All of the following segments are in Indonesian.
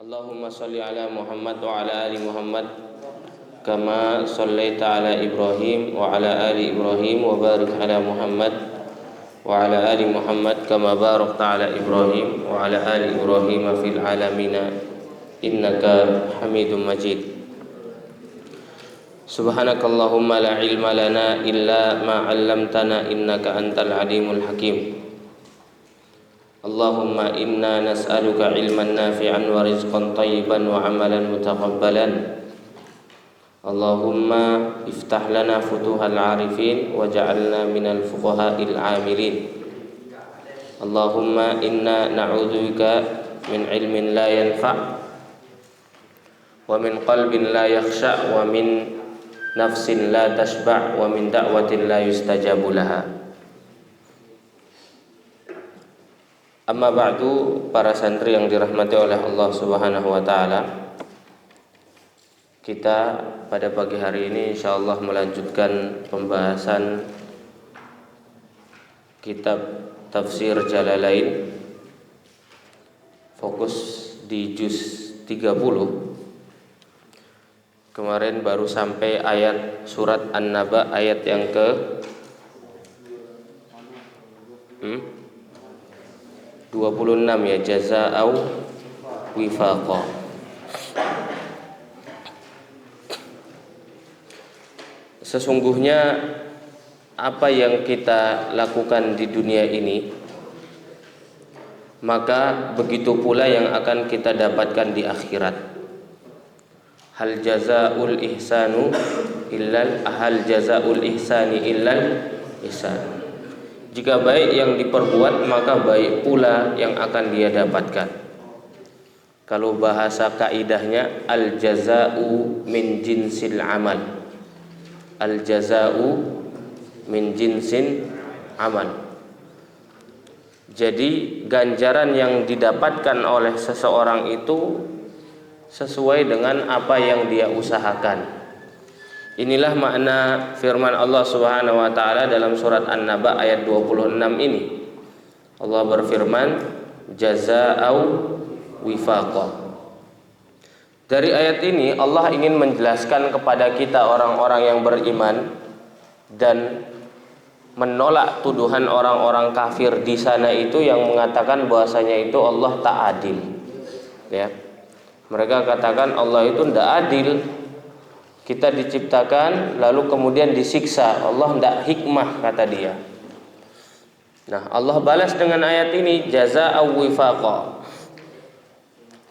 Allahumma sholli ala Muhammad wa ala ali Muhammad kama shallaita ala Ibrahim wa ala ali Ibrahim wa barik ala Muhammad wa ala ali Muhammad kama barakta ala Ibrahim wa ala ali Ibrahim fil alamin innaka Hamidum Majid. Subhanakallahumma la ilma lana illa ma 'allamtana innaka antal alimul hakim. Allahumma inna nas'aluka ilman nafi'an wa rizqan tayyiban wa amalan mutaqabbalan. Allahumma iftah lana futuhal arifin wa ja'alna minal fuqaha'il amilin. Allahumma inna na'udzubika min ilmin la yanfa' wa min qalbin la yakhsha' wa min nafsin la tashba' wa min da'watin la yustajabu laha. Amma ba'du, para santri yang dirahmati oleh Allah Subhanahu wa taala. Kita pada pagi hari ini insyaallah melanjutkan pembahasan kitab Tafsir Jalalain. Fokus di juz 30. Kemarin baru sampai ayat surat An-Naba ayat yang ke 26 ya, jazaa'u wifaqa. Sesungguhnya apa yang kita lakukan di dunia ini, maka begitu pula yang akan kita dapatkan di akhirat. Hal jazaa'ul ihsanu illal hal jazaa'ul ihsani illal ihsan. Jika baik yang diperbuat, maka baik pula yang akan dia dapatkan. Kalau bahasa kaidahnya, al jazaa'u min jinsil amal. Al jazaa'u min jinsin amal. Jadi ganjaran yang didapatkan oleh seseorang itu sesuai dengan apa yang dia usahakan. Inilah makna firman Allah Subhanahu wa taala dalam surat An-Naba ayat 26 ini. Allah berfirman, jazaa'u wifaqa. Dari ayat ini Allah ingin menjelaskan kepada kita orang-orang yang beriman dan menolak tuduhan orang-orang kafir di sana itu yang mengatakan bahwasanya itu Allah tak adil. Ya. Mereka katakan Allah itu tidak adil. Kita diciptakan lalu kemudian disiksa. Allah tidak hikmah, kata dia. Nah, Allah balas dengan ayat ini, jazaa'u wifaqa.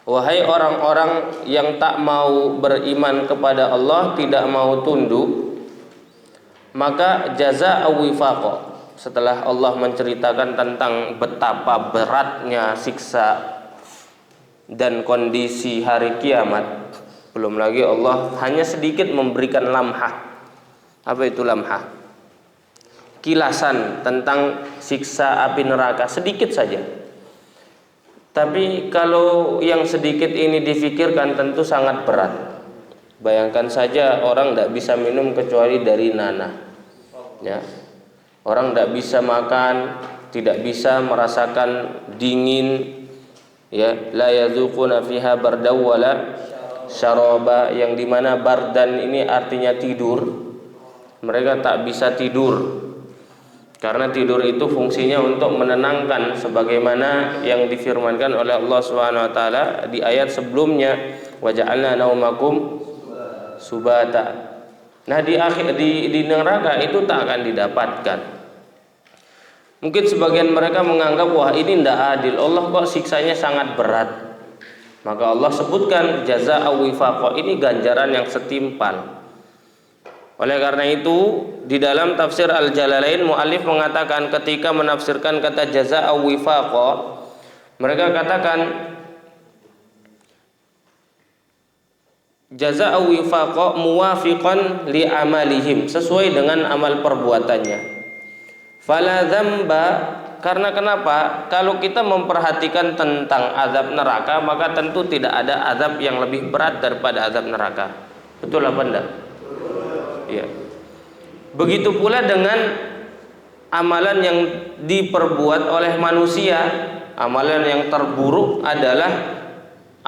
Wahai orang-orang yang tak mau beriman kepada Allah, tidak mau tunduk, maka jazaa'u wifaqa. Setelah Allah menceritakan tentang betapa beratnya siksa dan kondisi hari kiamat, belum lagi Allah hanya sedikit memberikan lamhah. Apa itu lamhah? Kilasan tentang siksa api neraka, sedikit saja. Tapi kalau yang sedikit ini difikirkan tentu sangat berat. Bayangkan saja orang tidak bisa minum kecuali dari nanah. Ya. Orang tidak bisa makan, tidak bisa merasakan dingin. Ya, la yazuquna fiha bardaw wala syaraba, yang dimana bardan ini artinya tidur. Mereka tak bisa tidur karena tidur itu fungsinya untuk menenangkan, sebagaimana yang difirmankan oleh Allah Subhanahu wa taala di ayat sebelumnya, wa ja'alna naumakum subata. Nah, di neraka itu tak akan didapatkan. Mungkin sebagian mereka menganggap wah ini tidak adil, Allah kok siksanya sangat berat. Maka Allah sebutkan jazaa'u wifaqa, ini ganjaran yang setimpal. Oleh karena itu di dalam tafsir Al-Jalalain muallif mengatakan ketika menafsirkan kata jazaa'u wifaqa, mereka katakan jazaa'u wifaqa muwafiqan li amalihim, sesuai dengan amal perbuatannya. Fala dzamba. Karena kenapa? Kalau kita memperhatikan tentang azab neraka, maka tentu tidak ada azab yang lebih berat daripada azab neraka. Betul apa enggak? Iya. Begitu pula dengan amalan yang diperbuat oleh manusia. Amalan yang terburuk adalah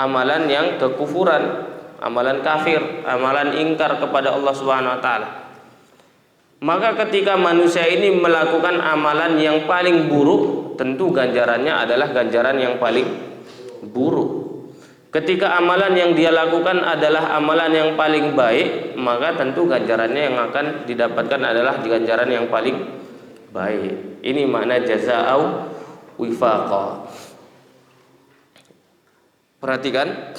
amalan yang kekufuran, amalan kafir, amalan ingkar kepada Allah Subhanahu wa taala. Maka ketika manusia ini melakukan amalan yang paling buruk, tentu ganjarannya adalah ganjaran yang paling buruk. Ketika amalan yang dia lakukan adalah amalan yang paling baik, maka tentu ganjarannya yang akan didapatkan adalah ganjaran yang paling baik. Ini makna jazaa'u wifaqa. Perhatikan,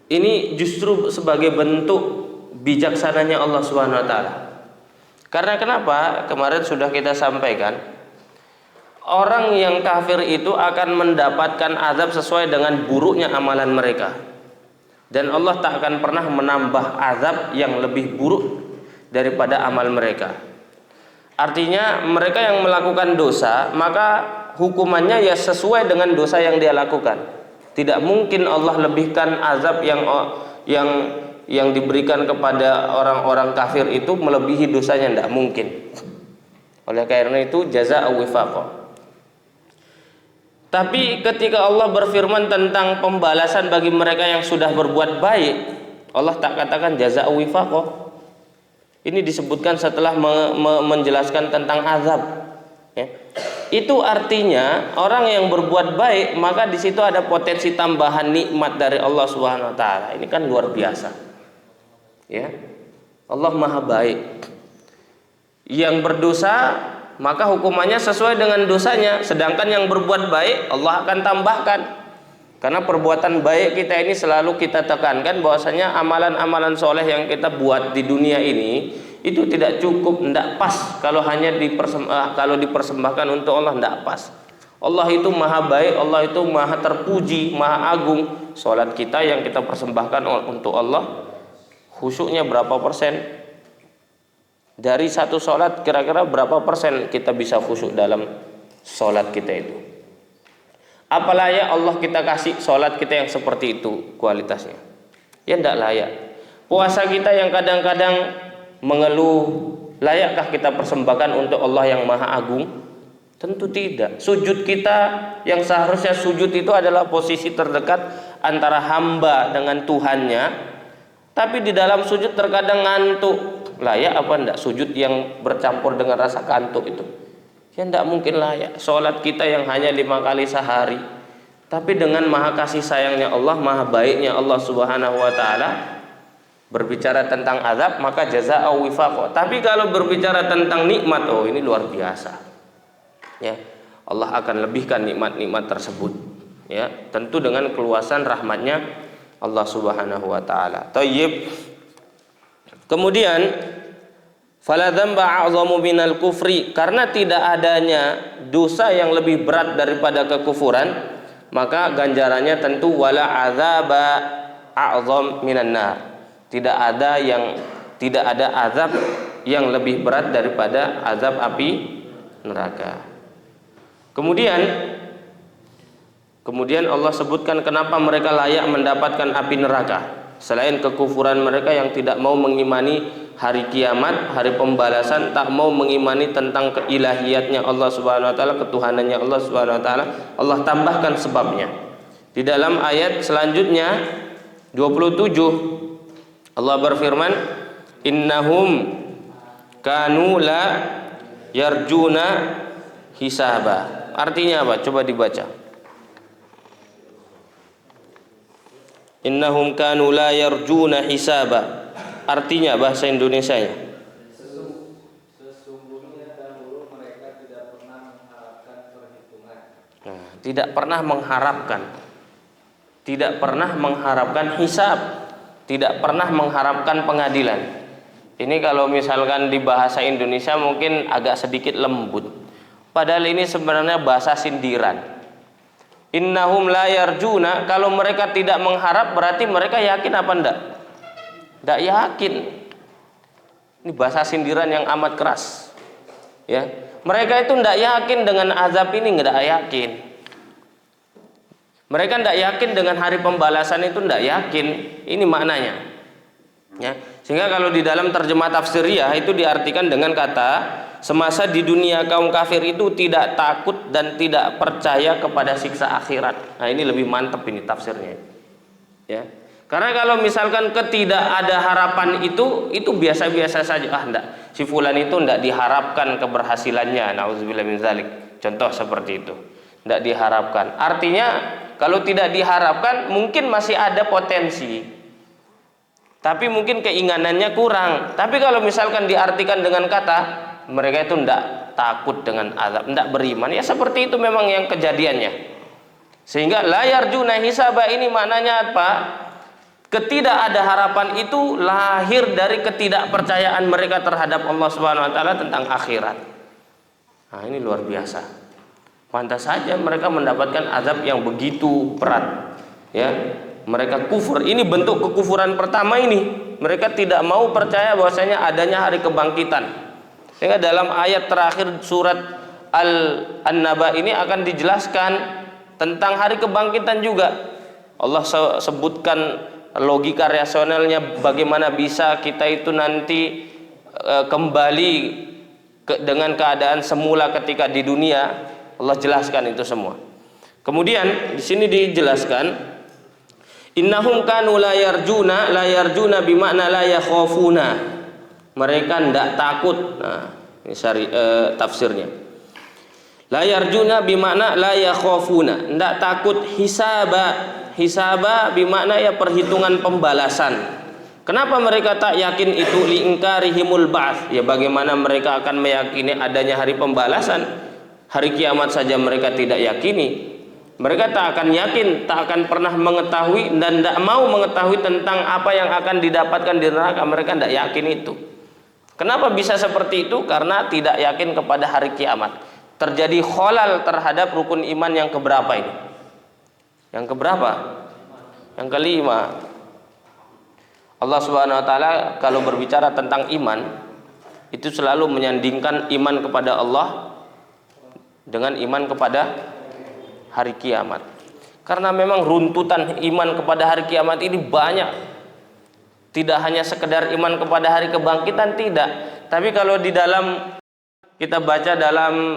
ini justru sebagai bentuk bijaksananya Allah Subhanahu wa taala. Karena kenapa? Kemarin sudah kita sampaikan, orang yang kafir itu akan mendapatkan azab sesuai dengan buruknya amalan mereka. Dan Allah tak akan pernah menambah azab yang lebih buruk daripada amal mereka. Artinya mereka yang melakukan dosa, maka hukumannya ya sesuai dengan dosa yang dia lakukan. Tidak mungkin Allah lebihkan azab yang diberikan kepada orang-orang kafir itu melebihi dosanya, tidak mungkin. Oleh karena itu jazaa'u wifaqa. Tapi ketika Allah berfirman tentang pembalasan bagi mereka yang sudah berbuat baik, Allah tak katakan jazaa'u wifaqa. Ini disebutkan setelah menjelaskan tentang azab. Ya. Itu artinya orang yang berbuat baik, maka di situ ada potensi tambahan nikmat dari Allah Subhanahu wa taala. Ini kan luar biasa. Ya. Allah Maha baik. Yang berdosa maka hukumannya sesuai dengan dosanya, sedangkan yang berbuat baik Allah akan tambahkan. Karena perbuatan baik kita ini selalu kita tekankan bahwasanya amalan-amalan soleh yang kita buat di dunia ini itu tidak cukup, tidak pas kalau hanya dipersembahkan untuk Allah, tidak pas. Allah itu maha baik, Allah itu maha terpuji, maha agung. Salat kita yang kita persembahkan untuk Allah, khusyuknya berapa persen? Dari satu salat kira-kira berapa persen kita bisa khusyuk dalam salat kita itu? Apa layak Allah kita kasih salat kita yang seperti itu kualitasnya? Ya tidak layak. Puasa kita yang kadang-kadang mengeluh, layakkah kita persembahkan untuk Allah yang maha agung? Tentu tidak. Sujud kita yang seharusnya sujud itu adalah posisi terdekat antara hamba dengan Tuhannya, tapi di dalam sujud terkadang ngantuk. Layak apa enggak sujud yang bercampur dengan rasa kantuk itu? Ya enggak mungkin layak. Salat kita yang hanya 5 kali sehari, tapi dengan maha kasih sayangnya Allah, maha baiknya Allah Subhanahu wa taala, berbicara tentang azab maka jazaa'u wifaqa. Tapi kalau berbicara tentang nikmat, oh ini luar biasa. Ya, Allah akan lebihkan nikmat-nikmat tersebut. Ya, tentu dengan keluasan rahmatnya Allah Subhanahu wa taala. Thayyib. Kemudian fala dzamba a'zamu minal kufri, karena tidak adanya dosa yang lebih berat daripada kekufuran, maka ganjarannya tentu wala azaba a'zam minan nar. Tidak ada azab yang lebih berat daripada azab api neraka. Kemudian Allah sebutkan kenapa mereka layak mendapatkan api neraka. Selain kekufuran mereka yang tidak mau mengimani hari kiamat, hari pembalasan, tak mau mengimani tentang keilahiyatnya Allah Subhanahu wa taala, ketuhanannya Allah Subhanahu wa taala, Allah tambahkan sebabnya. Di dalam ayat selanjutnya 27 Allah berfirman, innahum kanu la yarjuna hisaba. Artinya apa? Coba dibaca. Innahum kanu la yarjuna hisaba. Artinya bahasa Indonesianya, sesungguhnya dahulu mereka tidak pernah mengharapkan perhitungan. Nah, tidak pernah mengharapkan hisab, tidak pernah mengharapkan pengadilan. Ini kalau misalkan di bahasa Indonesia mungkin agak sedikit lembut, padahal ini sebenarnya bahasa sindiran. Innahum la yarjuna, kalau mereka tidak mengharap berarti mereka yakin apa enggak? Enggak yakin. Ini bahasa sindiran yang amat keras. Ya, mereka itu enggak yakin dengan azab ini, enggak yakin. Mereka enggak yakin dengan hari pembalasan itu, enggak yakin. Ini maknanya. Ya, sehingga kalau di dalam terjemah tafsiriyah itu diartikan dengan kata semasa di dunia kaum kafir itu tidak takut dan tidak percaya kepada siksa akhirat. Nah, ini lebih mantap ini tafsirnya. Ya. Karena kalau misalkan ketidak ada harapan itu biasa-biasa saja. Enggak. Si fulan itu enggak diharapkan keberhasilannya. Nauzubillah min dzalik. Contoh seperti itu. Enggak diharapkan. Artinya kalau tidak diharapkan mungkin masih ada potensi. Tapi mungkin keinginannya kurang. Tapi kalau misalkan diartikan dengan kata mereka itu enggak takut dengan azab, enggak beriman, ya seperti itu memang yang kejadiannya. Sehingga la yarjuna hisaba ini maknanya apa? Ketidak ada harapan itu lahir dari ketidakpercayaan mereka terhadap Allah Subhanahu wa taala tentang akhirat. Nah, ini luar biasa. Pantas saja mereka mendapatkan azab yang begitu berat. Ya, mereka kufur. Ini bentuk kekufuran pertama ini. Mereka tidak mau percaya bahwasanya adanya hari kebangkitan. Sehingga dalam ayat terakhir surat An-Naba ini akan dijelaskan tentang hari kebangkitan juga. Allah sebutkan logika rasionalnya, bagaimana bisa kita itu nanti kembali dengan keadaan semula ketika di dunia. Allah jelaskan itu semua. Kemudian di sini dijelaskan innahum kanu la yarjuna bimakna la yakhafuna. Mereka tidak takut. Nah, ini tafsirnya. La yarjuna bimakna la yakhafuna. Tidak takut hisaba bimakna ya perhitungan pembalasan. Kenapa mereka tak yakin itu? Liingkarihimul ba'ts. Ya bagaimana mereka akan meyakini adanya hari pembalasan? Hari kiamat saja mereka tidak yakini. Mereka tak akan yakin, tak akan pernah mengetahui dan tidak mau mengetahui tentang apa yang akan didapatkan di neraka. Mereka tidak yakin itu. Kenapa bisa seperti itu? Karena tidak yakin kepada hari kiamat. Terjadi kholal terhadap rukun iman yang keberapa ini? Yang keberapa? Yang kelima. Allah Subhanahu wa taala kalau berbicara tentang iman itu selalu menyandingkan iman kepada Allah dengan iman kepada hari kiamat. Karena memang runtutan iman kepada hari kiamat ini banyak. Tidak hanya sekedar iman kepada hari kebangkitan, tidak. Tapi kalau di dalam kita baca dalam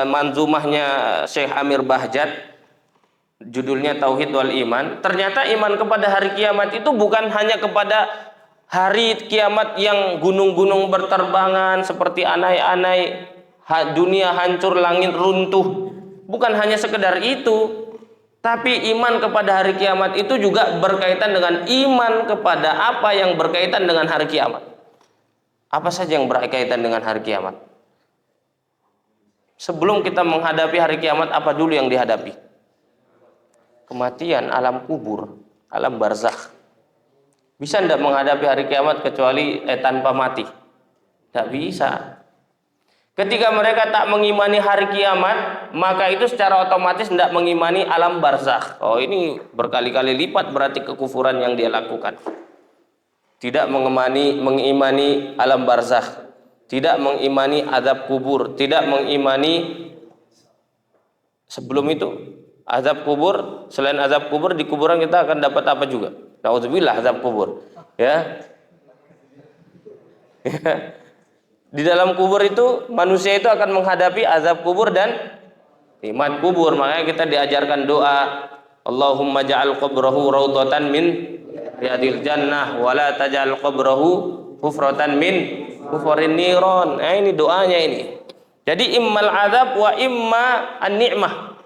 manzumahnya Syekh Amir Bahjat, judulnya Tauhid wal Iman, ternyata iman kepada hari kiamat itu bukan hanya kepada hari kiamat yang gunung-gunung berterbangan seperti anai-anai, dunia hancur, langit runtuh. Bukan hanya sekedar itu. Tapi iman kepada hari kiamat itu juga berkaitan dengan iman kepada apa yang berkaitan dengan hari kiamat. Apa saja yang berkaitan dengan hari kiamat? Sebelum kita menghadapi hari kiamat, apa dulu yang dihadapi? Kematian, alam kubur, alam barzakh. Bisa tidak menghadapi hari kiamat kecuali tanpa mati? Tidak bisa. Ketika mereka tak mengimani hari kiamat, maka itu secara otomatis tidak mengimani alam barzakh. Oh, ini berkali-kali lipat berarti kekufuran yang dia lakukan. Tidak mengimani alam barzakh, tidak mengimani azab kubur, tidak mengimani sebelum itu azab kubur. Selain azab kubur, di kuburan kita akan dapat apa juga? Nauzubillah, azab kubur. Ya. Di dalam kubur itu manusia itu akan menghadapi azab kubur dan nikmat kubur. Makanya kita diajarkan doa, Allahumma ja'al qabrahu raudhatan min riyadil jannah wa la taj'al qabrahu hufratan min hufarin niron. Nah, ini doanya ini. Jadi immal azab wa imma an-ni'mah.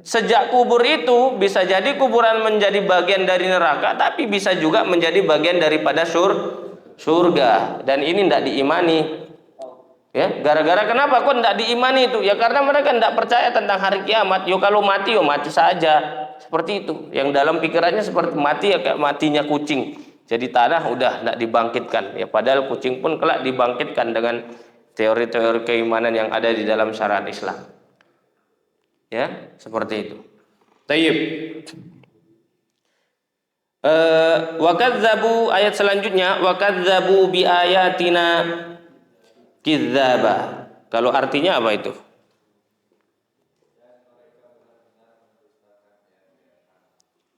Sejak kubur itu bisa jadi kuburan menjadi bagian dari neraka, tapi bisa juga menjadi bagian daripada surga, dan ini tidak diimani. Ya, gara-gara kenapa kok tidak diimani itu? Ya karena mereka tidak percaya tentang hari kiamat. Yo kalau mati, yo mati saja, seperti itu. Yang dalam pikirannya seperti mati ya kayak matinya kucing, jadi tanah udah tidak dibangkitkan. Ya padahal kucing pun kelak dibangkitkan dengan teori-teori keimanan yang ada di dalam syariat Islam. Ya, seperti itu. Tayyib. Wakadzabu, ayat selanjutnya, wakadzabu bi ayatina kidzaba. Kalau artinya apa itu?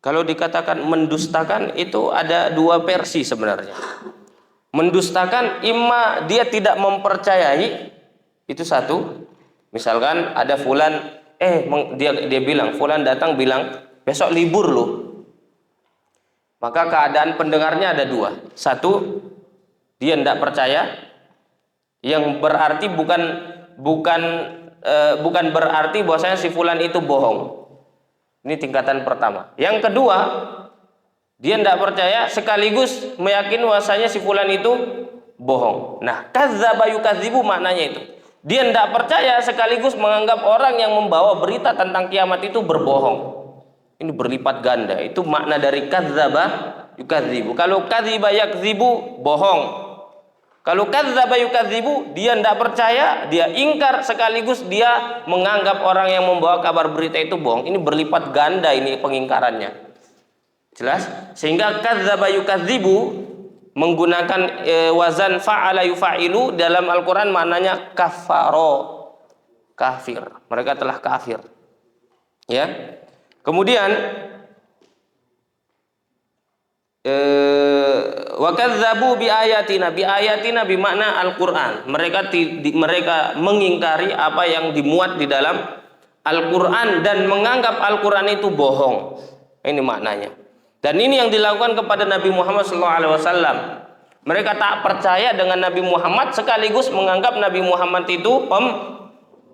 Kalau dikatakan mendustakan itu ada dua versi sebenarnya. Mendustakan imma dia tidak mempercayai, itu satu. Misalkan ada fulan dia bilang, fulan datang bilang besok libur loh. Maka keadaan pendengarnya ada dua. Satu, dia tidak percaya, yang berarti bukan berarti bahwasanya si fulan itu bohong. Ini tingkatan pertama. Yang kedua, dia tidak percaya sekaligus meyakini bahwasanya si fulan itu bohong. Nah, kadzdzaba yukadzibu maknanya itu. Dia tidak percaya sekaligus menganggap orang yang membawa berita tentang kiamat itu berbohong. Ini berlipat ganda. Itu makna dari kadzdzaba yukadzibu. Kalau kadziba yakdzibu, bohong. Kalau kadzdzaba yukadzibu, dia tidak percaya, dia ingkar sekaligus dia menganggap orang yang membawa kabar berita itu bohong. Ini berlipat ganda ini pengingkarannya. Jelas? Sehingga kadzdzaba yukadzibu menggunakan wazan fa'ala yufa'ilu dalam Al-Quran maknanya kafaro, kafir. Mereka telah kafir. Ya. Kemudian wa kadzdzabu bi ayatina bimakna Al-Quran. Mereka mengingkari apa yang dimuat di dalam Al-Quran dan menganggap Al-Quran itu bohong. Ini maknanya. Dan ini yang dilakukan kepada Nabi Muhammad SAW. Mereka tak percaya dengan Nabi Muhammad sekaligus menganggap Nabi Muhammad itu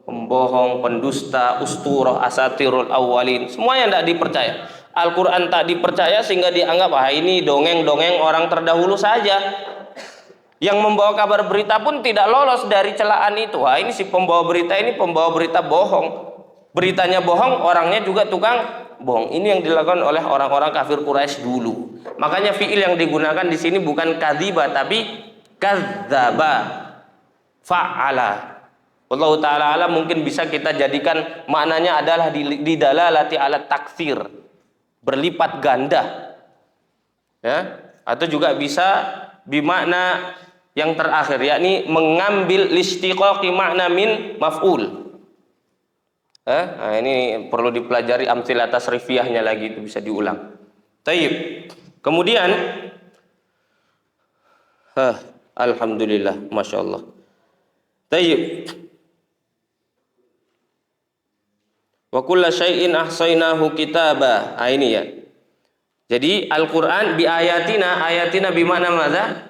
pembohong, pendusta, usturah, asatirul awwalin. Semuanya tidak dipercaya. Al-Quran tak dipercaya sehingga dianggap ini dongeng-dongeng orang terdahulu saja. Yang membawa kabar berita pun tidak lolos dari celaan itu. Ini si pembawa berita ini pembawa berita bohong. Beritanya bohong, orangnya juga tukang bohong. Ini yang dilakukan oleh orang-orang kafir Quraisy dulu. Makanya fiil yang digunakan di sini bukan kadziba tapi kadzdzaba, fa'ala. Allah Ta'ala alam, mungkin bisa kita jadikan maknanya adalah didalalati ala taksir, berlipat ganda. Ya, atau juga bisa bimakna yang terakhir, yakni mengambil listiqaqi makna min maf'ul. Nah, ini perlu dipelajari amtsilah tasrifiyahnya lagi, itu bisa diulang. Taib. Kemudian alhamdulillah, masya Allah. Taib. Wa kulla syai'in ahsainahu kitaba. Ini ya. Jadi Al-Quran bi ayatina bimana madza?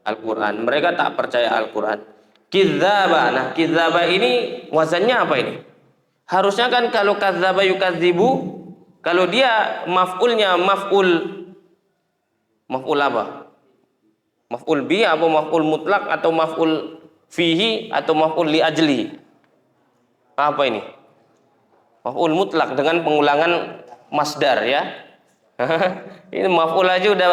Al-Quran. Mereka tak percaya Al-Quran. Kidzaba. Nah, kidzaba ini wazannya apa ini? Harusnya kan kalau kadzdzaba yukadzibu, kalau dia maf'ulnya maf'ul apa? Maf'ul bi atau maf'ul mutlak atau maf'ul fihi atau maf'ul li ajli? Apa ini? Maf'ul mutlak dengan pengulangan masdar ya. Ini maf'ul aja udah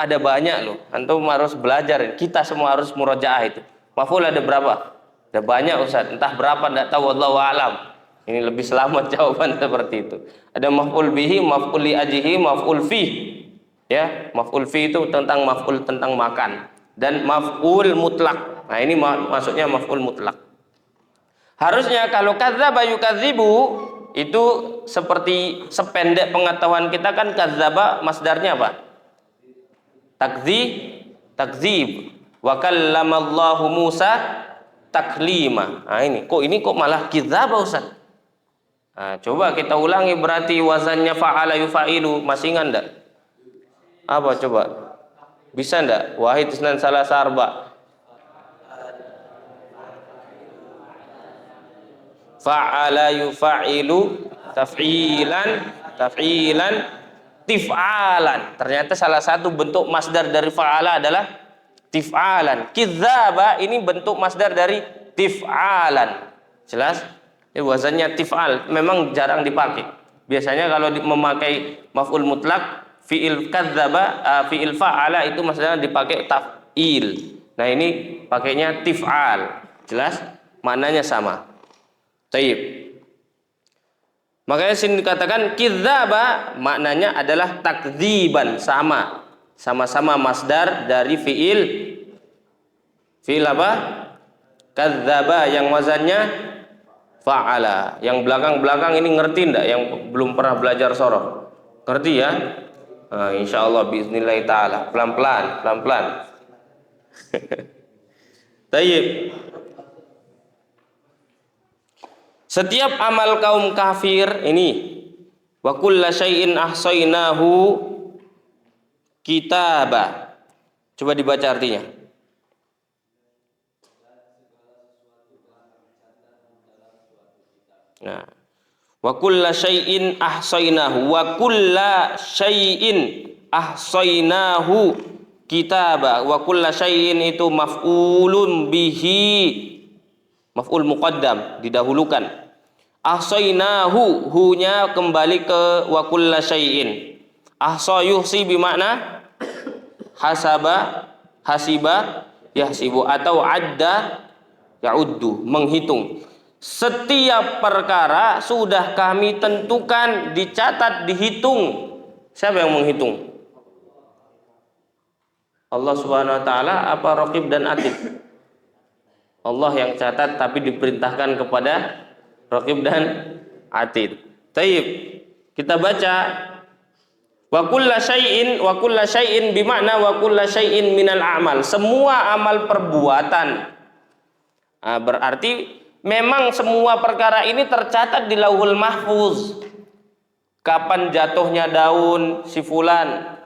ada banyak loh. Antum harus belajar. Kita semua harus murojaah itu. Maf'ul ada berapa? Ada banyak Ustaz. Entah berapa enggak tahu, wallahu a'lam. Ini lebih selamat jawaban seperti itu. Ada maf'ul bihi, maf'ul li ajlihi, maf'ul fi. Ya, maf'ul fi itu tentang maf'ul tentang makan, dan maf'ul mutlak. Nah, ini maksudnya maf'ul mutlak. Harusnya kalau kadzdzaba yukadzibu itu seperti sependek pengetahuan kita kan, kadzdzaba masdarnya apa? Takdzib. Wa kallamallahu Musa taklima. Nah, ini kok malah kadzdzaba Ustaz? Nah, coba kita ulangi, berarti wazannya fa'ala yufa'ilu. Masih ingat enggak? Apa coba? Bisa enggak? Wahid isnan salah sarba. Fa'ala yufa'ilu taf'ilan tif'alan. Ternyata salah satu bentuk masdar dari fa'ala adalah tif'alan. Kidzaba ini bentuk masdar dari tif'alan. Jelas? Ini wazannya tif'al, memang jarang dipakai. Biasanya kalau memakai maf'ul mutlak, fi'il kadzdzaba, fi'il fa'ala itu masdarnya dipakai taf'il. Nah, ini pakainya tif'al. Jelas? Maknanya sama. Taib. Makanya sini dikatakan kidzdzaba maknanya adalah takdziban, sama-sama masdar dari fi'il apa? Kadzdzaba yang wazannya fa'ala. Yang belakang-belakang ini ngerti enggak? Yang belum pernah belajar sorof, ngerti ya? Nah, insyaallah biiznillah taala, pelan-pelan. Tayyib. Setiap amal kaum kafir ini, wa kulla syai'in ahsainahu kitaba. Coba dibaca artinya. Nah, wa kulla syai'in ahsainahu, wa kulla syai'in ahsainahu kitaba. Wa kulla syai'in itu maf'ulun bihi, maf'ul muqaddam, didahulukan. Ahsainahu, hunya kembali ke wa kulla syai'in. Ahsa yuhsi bimakna hasaba, hasiba, yahsibu, atau adda, ya'uddu, menghitung. Setiap perkara sudah kami tentukan, dicatat, dihitung. Siapa yang menghitung? Allah Subhanahu wa taala apa Raqib dan Atid? Allah yang catat, tapi diperintahkan kepada Raqib dan Atid. Taib. Kita baca wa kulla syai'in bimakna wa kulla syai'in minal a'mal. Semua amal perbuatan. Nah, berarti memang semua perkara ini tercatat di Lauhul Mahfuz. Kapan jatuhnya daun si fulan,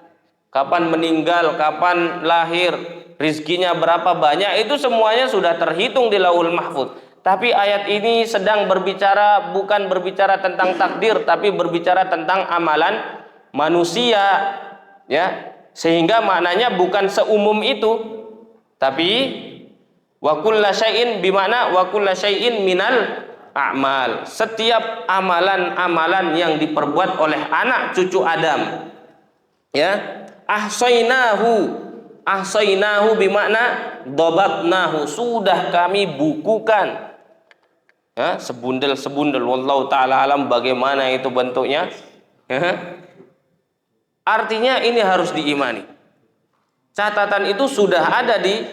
kapan meninggal, kapan lahir, rizkinya berapa banyak, itu semuanya sudah terhitung di Lauhul Mahfuz. Tapi ayat ini sedang berbicara, bukan berbicara tentang takdir, tapi berbicara tentang amalan manusia, ya. Sehingga maknanya bukan seumum itu, tapi wa kulla syai'in bimakna wa kulla syai'in minal a'mal. Setiap amalan-amalan yang diperbuat oleh anak cucu Adam, ya, ahsainahu bimakna dhabatnahu, sudah kami bukukan, ya, sebundel-sebundel. Wallahu taala alam bagaimana itu bentuknya, ya. Artinya ini harus diimani. Catatan itu sudah ada di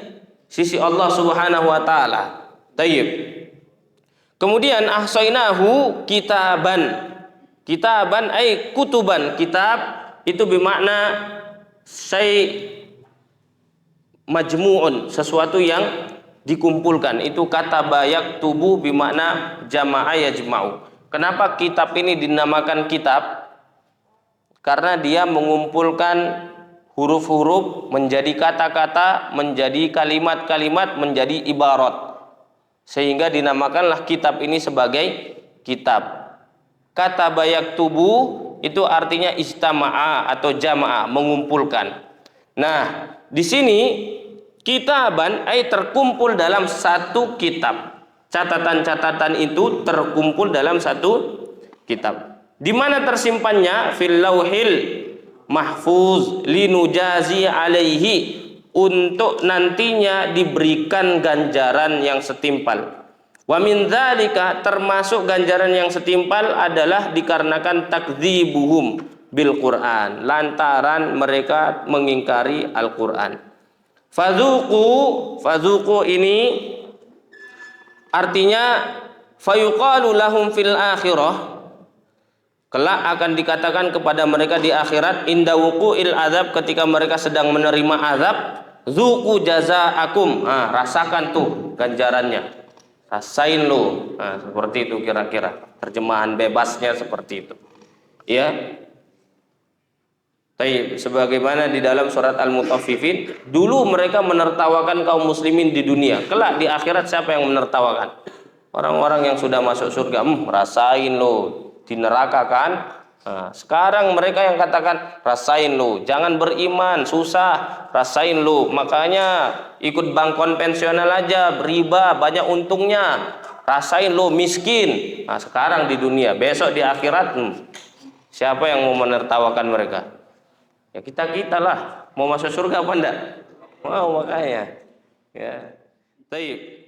sisi Allah Subhanahu wa taala. Tayyib. Kemudian ahsainahu kitaban. Kitaban ay kutuban. Kitab itu bermakna syai' majmu'un, sesuatu yang dikumpulkan. Itu kata bayak tubuh bermakna jama'a yajma'u. Kenapa kitab ini dinamakan kitab? Karena dia mengumpulkan huruf-huruf menjadi kata-kata, menjadi kalimat-kalimat, menjadi ibarat. Sehingga dinamakanlah kitab ini sebagai kitab. Kata bayak tubuh itu artinya istama'a atau jama'a, mengumpulkan. Nah, di sini kitaban terkumpul dalam satu kitab. Catatan-catatan itu terkumpul dalam satu kitab. Di mana tersimpannya? Fil lauhil mahfuz linujazi alaihi, untuk nantinya diberikan ganjaran yang setimpal. Wa min dzalika, termasuk ganjaran yang setimpal adalah dikarenakan takdzibuhum bil Quran, lantaran mereka mengingkari Al-Quran. Fadzuqu ini artinya fayuqalu lahum fil akhirah, kelak akan dikatakan kepada mereka di akhirat, inda wuqu'il azab, ketika mereka sedang menerima azab, zuqu jazaakum, rasakan tuh ganjarannya, rasain lo. Nah, seperti itu kira-kira terjemahan bebasnya, seperti itu, ya. Taib. Sebagaimana di dalam surat Al-Mutaffifin, dulu mereka menertawakan kaum muslimin di dunia, kelak di akhirat siapa yang menertawakan? Orang-orang yang sudah masuk surga. Rasain lo di neraka kan. Nah, sekarang mereka yang katakan rasain lo, jangan beriman, susah, rasain lo, makanya ikut bank konvensional aja, beriba, banyak untungnya, rasain lo, miskin. Nah, sekarang di dunia, besok di akhirat, siapa yang mau menertawakan mereka? Ya kita lah, mau masuk surga apa enggak? Mau, makanya, ya. Baik.